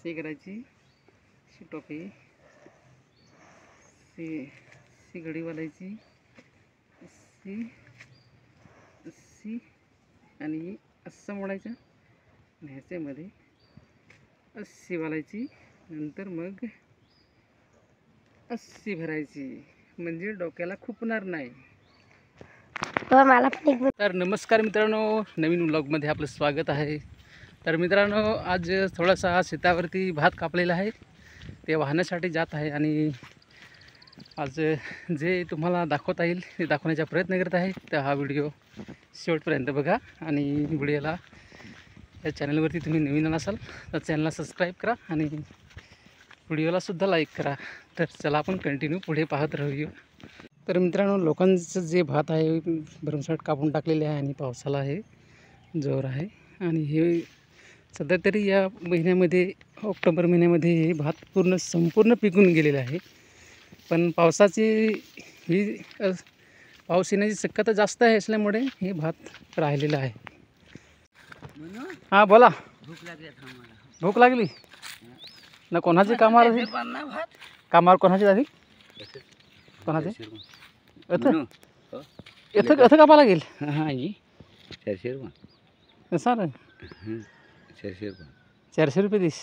अशी करायची, अशी टोपी, सी घडी वालायची, अशी अशी आणि असं मोडायचं आणि ह्याच्यामध्ये अशी वालायची. नंतर मग अशी भरायची, म्हणजे डोक्याला खुपणार नाही. तर नमस्कार मित्रांनो, नवीन व्लॉगमध्ये आपलं स्वागत आहे. तर मित्रांनो, आज थोडासा शेतावरती भात कापलेला आहे, ते वाहण्यासाठी जात आहे आणि आज जे तुम्हाला दाखवता येईल ते दाखवण्याचा प्रयत्न करत आहे. तर हा व्हिडिओ शेवटपर्यंत बघा आणि व्हिडिओला या चॅनलवरती तुम्ही नवीन असाल तर चॅनलला सबस्क्राईब करा आणि व्हिडिओलासुद्धा लाईक करा. तर चला आपण कंटिन्यू पुढे पाहत राहूया. तर मित्रांनो, लोकांचं जे भात आहे भरमसाठ कापून टाकलेले आहे आणि पावसाला हे जोर आहे आणि हे सध्या तरी या महिन्यामध्ये ऑक्टोबर महिन्यामध्ये हे भात संपूर्ण पिकून गेलेलं आहे. पण पावसाची ही पाऊस येण्याची शक्यता जास्त आहे असल्यामुळे हे भात राहिलेलं आहे. हां बोला. भूक लागली ना? कोणाची कामावर कामावर कोणाची झाली? कोणाचे इथं कापा लागेल? हां जी, 400 रुपये. सर 400 रुपये. 400 रुपये दिस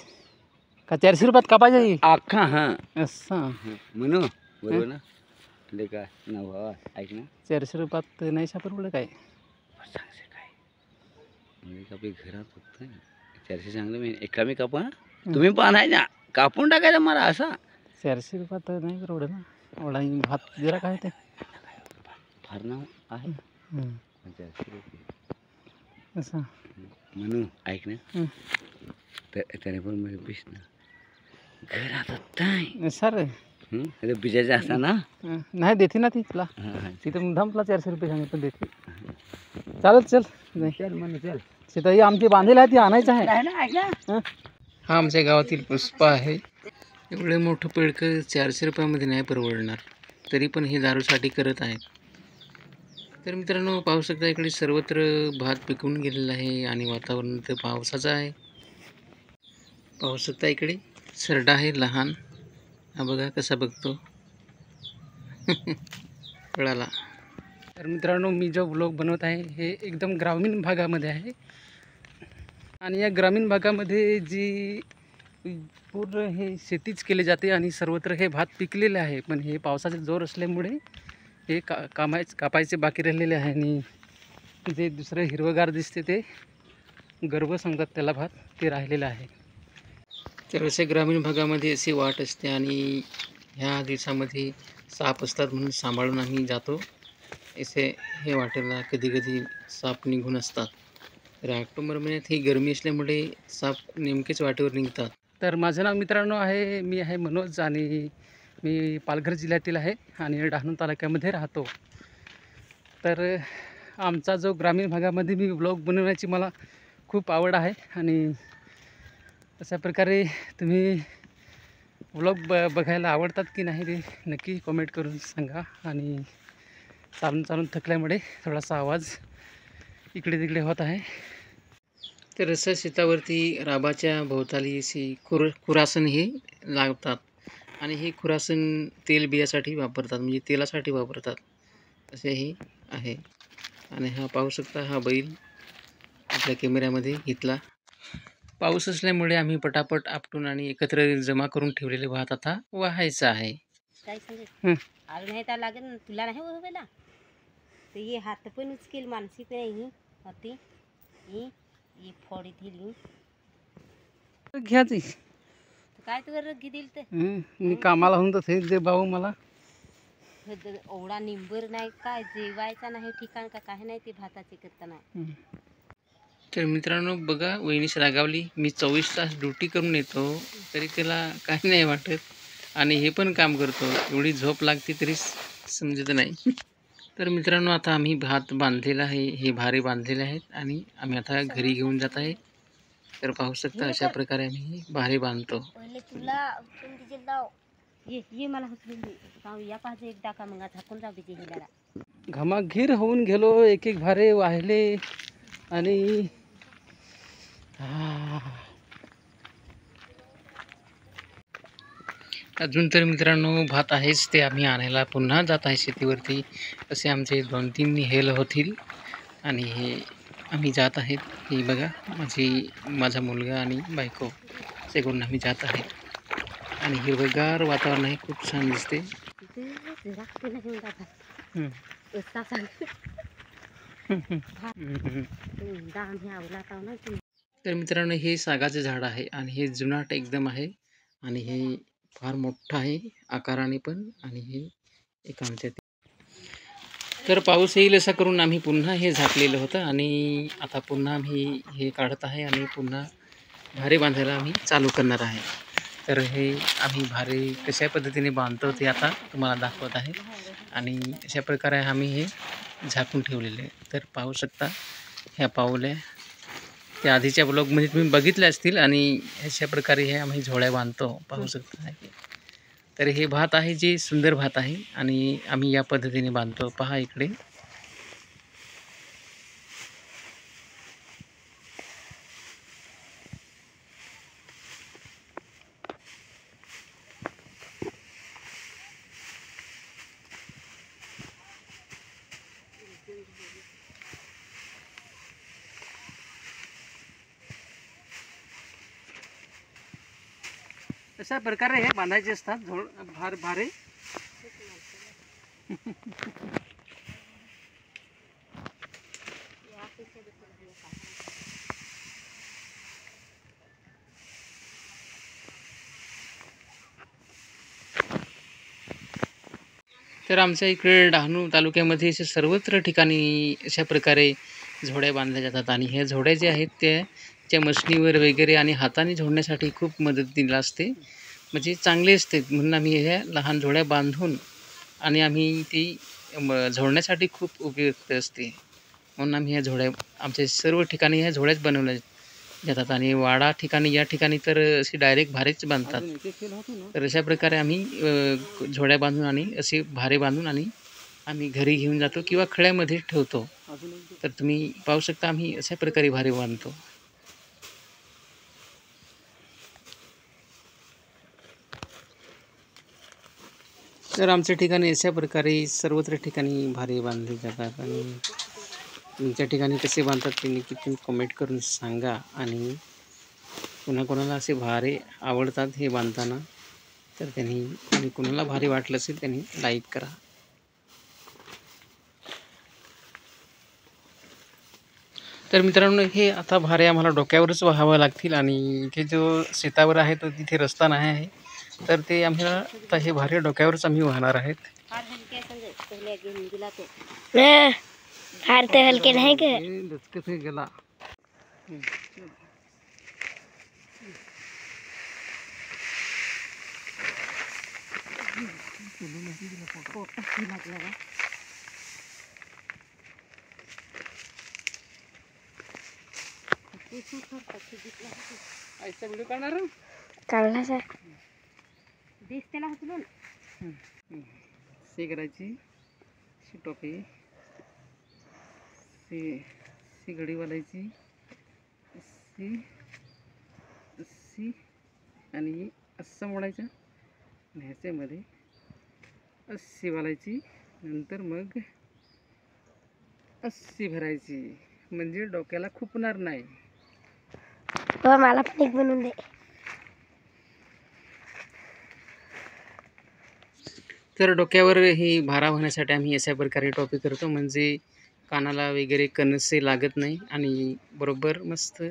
का? 400 रुपयात कापायचं आहे अख्खा? हां असं म्हणू बरोबर ना. ले काय ना भावा, ऐक ना, 400 रुपयात नाही सापडलं काय? सांगते काय म्हणजे का आपली घरात फक्त 400 चांगलं मी एका मी कापा. तुम्ही पाहणार ना, कापून टाकायचं मला असा. 400 रुपयात नाही परवडत ना. एवढा भात जरा काय ते फार नाव आहे. 400 रुपये असं म्हणू, ऐक ना, त्याने पण मला पीस ना घरात होता सर. बिजायचं असता ना. नाही देते ना ती तुला. तिथं मुद्दामला 400 रुपये सांगितलं देते. चालत चल. चल म्हणून चल. शेताई आमची बांधेल आहे, ती आणायचं आहे. हा आमच्या गावातील पुष्पा आहे. एवढं मोठं पेडकं 400 रुपयामध्ये नाही परवडणार, तरी पण हे दारूसाठी करत आहेत. तर मित्रांनो, पाहू शकता इकडे सर्वत्र भात पिकून गेलेला आहे आणि वातावरण तर पावसाचं आहे. पाहू शकता इकडे सरडा आहे लहान. हा बघा कसा बघतो कळाला. तर मित्रांनो, मी जो व्लॉग बनवत आहे हे एकदम ग्रामीण भागामध्ये आहे आणि या ग्रामीण भागामध्ये जी पूर्ण हे शेतीच केली जाते आणि सर्वत्र हे भात पिकलेले आहे. पण हे पावसाचा जोर असल्यामुळे हे कापायचे बाकी राहिलेले आहे आणि जे दुसरं हिरवगार दिसते ते गर्भ सांगतात त्याला भात, ते राहिलेलं आहे. तर असे ग्रामीण भागामध्ये अशी वाट असते आणि ह्या दिवसामध्ये साप असतात म्हणून सांभाळून आम्ही जातो. असे हे वाटेला कधी कधी साप निघून असतात. तर ऑक्टोबर महिन्यात ही गरमी असल्यामुळे साप नेमकेच वाटेवर निघतात. तर माझं नाव मित्रांनो मी आहे मनोज आणि मी पालघर जिल्ह्यातील आहे आणि डहाणू तालुक्यामध्ये राहतो. तर आमचा जो ग्रामीण भागामध्ये मी व्लॉग बनवण्याची मला खूप आवड आहे आणि अशा प्रकारे तुम्ही व्लॉग बघायला आवडतात की नाही ते नक्की कमेंट करून सांगा. आणि चालून थकल्यामुळे थोडासा आवाज इकडे तिकडे होत आहे. तर असं शेतावरती राबाच्या भोवताली अशी खुरासन ही लावतात आणि हे खुरासन तेल बियासाठी वापरतात, म्हणजे तेलासाठी वापरतात असे हे आहे. आणि हा पाहू शकता, हा बैल आपल्या कॅमेऱ्यामध्ये घेतला. पाऊस असल्यामुळे आम्ही पटापट आपटून आणि एकत्र जमा करून ठेवलेले भात आता वाहायचं आहे. काय सांगितलं लागेल ना तुला नाही उभेला तर ये हात पण उचकेल मानसिक नाही होती ही फोडी दिली घ्या ती काय तुला रग्गी दिल तर मी कामाला होऊन तर ते भाऊ मला एवढा निंबर नाही काय जेवायचा नाही ठिकाण का काही नाही ते भाताचे करता नाही. तर मित्रांनो बघा, वहिनीच रागावली. मी 24 तास ड्युटी करून येतो तरी त्याला काही नाही वाटत आणि हे पण काम करतो, एवढी झोप लागते तरी समजत नाही. तर मित्रांनो, आता आम्ही भात बांधलेला आहे, हे भारे बांधलेले आहेत आणि आम्ही आता घरी घेऊन जात आहे. तर पाहू शकता अशा प्रकारे आम्ही भारे बांधतो. घमाघीर होऊन गेलो, एक एक भारे वाहिले आणि अजून तर मित्रांनो भात आहेच, ते आम्ही आणायला पुन्हा जात आहे शेतीवरती. असे आमचे 2-3 हेल होतील आणि हे आम्ही जात आहेत. ही बघा माझा मुलगा आणि बायको असे करून आम्ही जात आहेत आणि हिरवगार वातावरण आहे, खूप छान दिसते. हं. तर मित्रांनो हे सागाचं झाड आहे आणि हे जुनाट एकदम आहे आणि हे फार मोठं आहे आकाराने पण आणि हे एक आमच्या तर पाऊस येईल असं करून आम्ही पुन्हा हे झाकलेलं होतं आणि आता पुन्हा आम्ही हे काढत आहे आणि पुन्हा भारे बांधायला आम्ही चालू करणार आहे. तर हे आम्ही भारे कशा पद्धतीने बांधतो ते आता तुम्हाला दाखवत आहे आणि अशा प्रकारे आम्ही हे झाकून ठेवलेले. तर पाहू शकता ह्या पाऊल्या त्या आधीच्या ब्लॉगमध्ये तुम्ही बघितल्या असतील आणि अशा प्रकारे हे आम्ही झोळ्या बांधतो, पाहू शकता. तर हे भात आहे जे सुंदर भात आहे आणि आम्ही या पद्धतीने बांधतो. पहा इकडे अशा प्रकारे हे बांधायचे असतात भारे. तर आमच्या इकडे डहाणू तालुक्यामध्ये असे सर्वत्र ठिकाणी अशा प्रकारे झोड्या बांधल्या जातात आणि ह्या झोड्या ज्या आहेत त्या मशनीवर वगैरे आणि हाताने झोडण्यासाठी खूप मदतीला असते, म्हणजे चांगले असते. म्हणून आम्ही ह्या लहान झोड्या बांधून आणि आम्ही ती झोडण्यासाठी खूप उपयुक्त असते. म्हणून आम्ही ह्या झोड्या आमच्या सर्व ठिकाणी ह्या झोड्याच बनवल्या जातात आणि वाडा ठिकाणी या ठिकाणी तर अशी डायरेक्ट भारेच बांधतात. तर अशा प्रकारे आम्ही झोड्या बांधून आणि असे भारे बांधून आणि आम्ही घरी घेऊन जातो किंवा खळ्यामध्ये ठेवतो. तर तुम्ही पाहू शकता आम्ही अशा प्रकारे भारे बांधतो. तर आमच्या ठिकाणी अशा प्रकारे सर्वत्र ठिकाणी भारे बांधले जातात आणि तुमच्या ठिकाणी कसे बांधतात ते नक्की तुम्ही कमेंट करून सांगा आणि कोणाकोणाला असे भारे आवडतात हे बांधताना तर त्यांनी आणि कोणाला भारी वाटलं असेल त्यांनी लाईक करा. तर मित्रांनो हे आता भारे आम्हाला डोक्यावरच वाहावं लागतील आणि इथे जो शेतावर आहे तो तिथे रस्ता नाही आहे, तर ते आम्हाला आता हे भारे डोक्यावरच आम्ही वाहणार आहेत. हार तर हलके नाही का कसे गेला ऐसा व्हिडिओ काढणार काढला सर दिसते ना उचलून सी करायची, सी टोपी, सी घडी वालायची, सी आणि असं मोडायचं आणि ह्याच्यामध्ये अस्सी वालायची, नंतर मग अस्सी भरायची म्हणजे डोक्याला खुपणार नाही. मला पण एक बनवून दे. तर डोक्यावर ही भारा होण्यासाठी आम्ही अशा प्रकारे टोपी करतो, म्हणजे कानाला वगैरे कणसे लागत नाही आणि बरोबर मस्त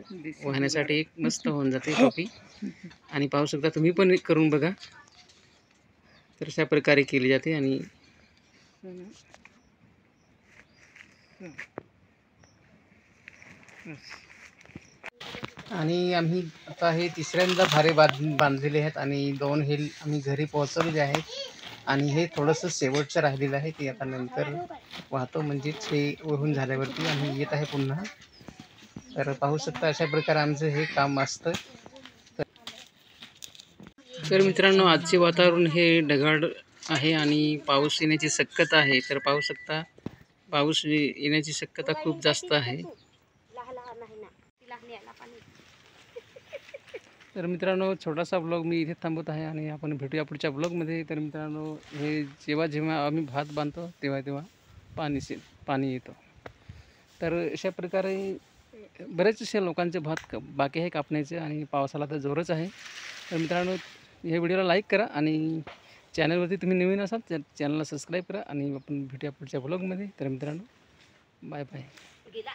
वाहण्यासाठी एक मस्त होऊन जाते टोपी. आणि पाहू शकता तुम्ही पण करून बघा. तर अशा प्रकारे केली जाते आणि आम्ही आता हे तिसऱ्यांदा भारे बांधलेले आहेत आणि 2 हेल आम्ही घरी पोहोचवलेले आहेत आणि हे थोडंसं शेवटचं राहिलेलं आहे, ते आता नंतर वाहतो, म्हणजेच हे वाहून झाल्यावरती आम्ही येत आहे पुन्हा. तर पाहू शकता अशा प्रकारे आमचं हे काम असतं. तर मित्रांनो आजचे वातावरण हे ढगाळ आहे आणि पाऊस येण्याची शक्यता आहे. तर पाहू शकता पाऊस येण्याची शक्यता खूप जास्त आहे. तर मित्रांनो छोटासा ब्लॉग मी इथे थांबवत आहे आणि आपण भेटूया पुढच्या ब्लॉगमध्ये. तर मित्रांनो हे जेव्हा जेव्हा आम्ही भात बांधतो तेव्हा तेव्हा पाणी येतं. तर अशा प्रकारे बरेच असे लोकांचे भात बाकी आहे कापण्याचे आणि पावसाला तर जोरच आहे. तर मित्रांनो हे व्हिडिओला लाईक करा आणि चॅनलवरती तुम्ही नवीन असाल तर चॅनलला सबस्क्राईब करा आणि आपण भेटूया पुढच्या ब्लॉगमध्ये. तर मित्रांनो बाय बाय. गेला